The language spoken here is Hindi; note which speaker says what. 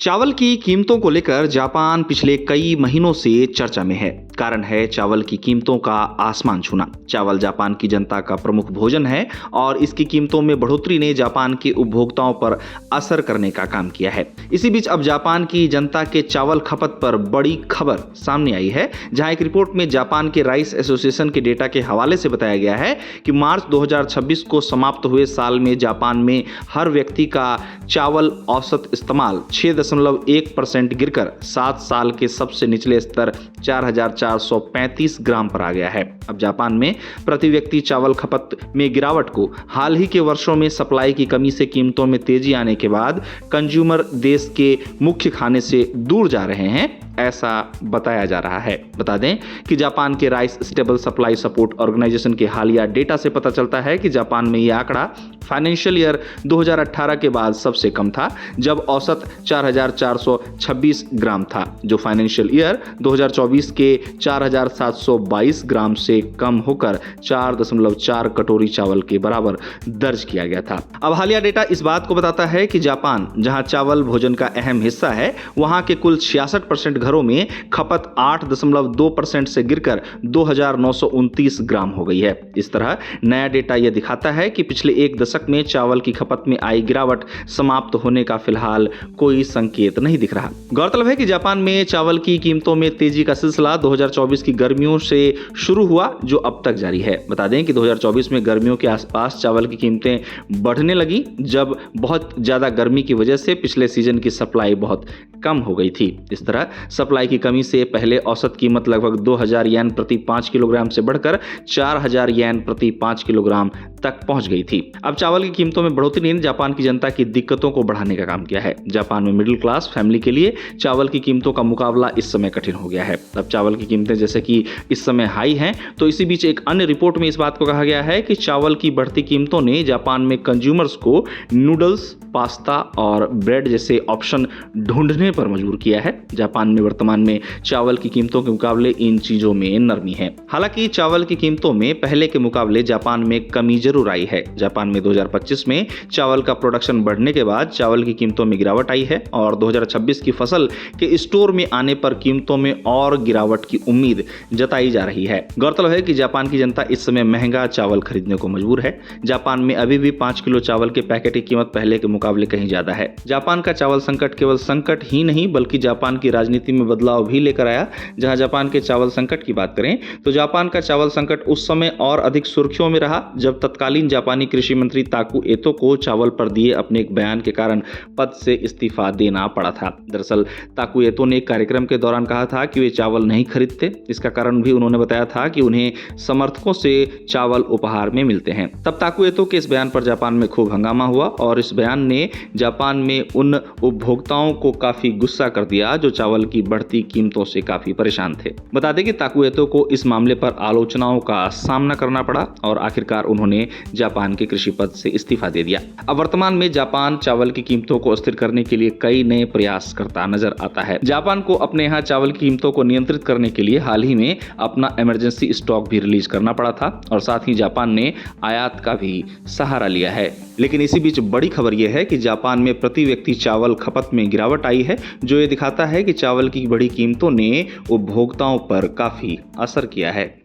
Speaker 1: चावल की कीमतों को लेकर जापान पिछले कई महीनों से चर्चा में है। कारण है चावल की कीमतों का आसमान छूना। चावल जापान की जनता का प्रमुख भोजन है और इसकी कीमतों में बढ़ोतरी ने जापान के उपभोक्ताओं पर असर करने का काम किया है। इसी बीच अब जापान की जनता के चावल खपत पर बड़ी खबर सामने आई है, जहां एक रिपोर्ट में जापान के राइस एसोसिएशन के डेटा के हवाले से बताया गया है कि मार्च 2026 को समाप्त हुए साल में जापान में हर व्यक्ति का चावल औसत इस्तेमाल 6.1% गिरकर 7 साल के सबसे निचले स्तर 4,435 ग्राम पर आ गया है। अब जापान में प्रति व्यक्ति चावल खपत में गिरावट को हाल ही के वर्षों में सप्लाई की कमी से कीमतों में तेजी आने के बाद कंज्यूमर देश के मुख्य खाने से दूर जा रहे हैं, ऐसा बताया जा रहा है। बता दें कि जापान के rice stable supply support organization के हालिया डेटा से पता चलता है कि जापान में यह आंकड़ा फाइनेंशियल ईयर 2018 के बाद सबसे कम था, जब औसत 4,426 ग्राम था, जो फाइनेंशियल ईयर 2024 के 4,722 ग्राम से कम होकर 4.4 कटोरी चावल के बराबर दर्ज किया गया था। अब हालिया डेटा इस बात को बताता है कि जापान, जहां चावल भोजन का अहम हिस्सा है, वहां के कुल 66% घरों में खपत 8.2% से गिरकर 2,929 ग्राम हो गई है। इस तरह नया डेटा यह दिखाता है कि पिछले एक दशक में चावल की खपत में आई गिरावट समाप्त होने का फिलहाल कोई संकेत नहीं दिख रहा। गौरतलब है कि जापान में चावल की कीमतों में तेजी का सिलसिला 2024 की गर्मियों से शुरू हुआ, जो अब तक जारी है। बता दें कि 2024 में गर्मियों के आसपास चावल की कीमतें बढ़ने लगी, जब बहुत ज्यादा गर्मी की वजह से पिछले सीजन की सप्लाई बहुत कम हो गई थी। इस तरह सप्लाई की कमी से पहले औसत कीमत लगभग 2,000 येन प्रति 5 किलोग्राम से बढ़कर 4,000 येन प्रति 5 किलोग्राम तक पहुंच गई थी। अब चावल की कीमतों में बढ़ोतरी ने जापान की जनता की दिक्कतों को बढ़ाने का काम किया है। जापान में मिडिल क्लास फैमिली के लिए चावल की कीमतों का मुकाबला इस समय कठिन हो गया है। अब चावल की कीमतें जैसे कि इस समय हाई हैं, तो इसी बीच एक अन्य रिपोर्ट में इस बात को कहा गया है कि चावल की बढ़ती कीमतों ने जापान में कंज्यूमर्स को नूडल्स, पास्ता और ब्रेड जैसे ऑप्शन ढूंढने पर मजबूर किया है। जापान में वर्तमान में चावल की कीमतों के मुकाबले इन चीजों में नरमी है। हालांकि चावल की कीमतों में पहले के मुकाबले जापान में कमी जरूर आई है। जापान में 2025 में चावल का प्रोडक्शन बढ़ने के बाद चावल की कीमतों में गिरावट आई है और 2026 की फसल के स्टोर में आने पर कीमतों में और गिरावट की उम्मीद जताई जा रही है। गौरतलब है कि जापान की जनता इस समय महंगा चावल खरीदने को मजबूर है। जापान में अभी भी 5 किलो चावल के पैकेट की कीमत पहले के मुकाबले कहीं ज्यादा है। जापान का चावल संकट केवल संकट ही नहीं बल्कि जापान की राजनीति में बदलाव भी लेकर आया। जहां जापान के चावल संकट की बात करें तो जापान का चावल संकट उस समय और अधिक सुर्खियों में रहा जब तत्कालीन जापानी कृषि मंत्री ताकू एतो को चावल पर दिए अपने एक बयान के कारण पद से इस्तीफा देना पड़ा था। दरअसल ताकू एतो ने एक कार्यक्रम के दौरान कहा था कि वे चावल नहीं खरीदते। इसका कारण भी उन्होंने बताया था कि उन्हें समर्थकों से चावल उपहार में मिलते हैं। तब ताकू एतो के इस बयान पर जापान में खूब हंगामा हुआ और इस बयान ने जापान में उन उपभोक्ताओं को काफी गुस्सा कर दिया जो चावल की बढ़ती कीमतों से काफी परेशान थे। बता दें कि ताकू एतो को इस मामले पर आलोचनाओं का सामना करना पड़ा और आखिरकार उन्होंने जापान के कृषि पद से इस्तीफा दे दिया। अब वर्तमान में जापान चावल की कीमतों को स्थिर करने के लिए कई नए प्रयास करता नजर आता है। जापान को अपने यहाँ चावल की कीमतों को नियंत्रित करने के लिए हाल ही में अपना इमरजेंसी स्टॉक भी रिलीज करना पड़ा था और साथ ही जापान ने आयात का भी सहारा लिया है। लेकिन इसी बीच बड़ी खबर यह है कि जापान में प्रति व्यक्ति चावल खपत में गिरावट आई है, जो ये दिखाता है कि चावल की बढ़ी कीमतों ने उपभोक्ताओं पर काफी असर किया है।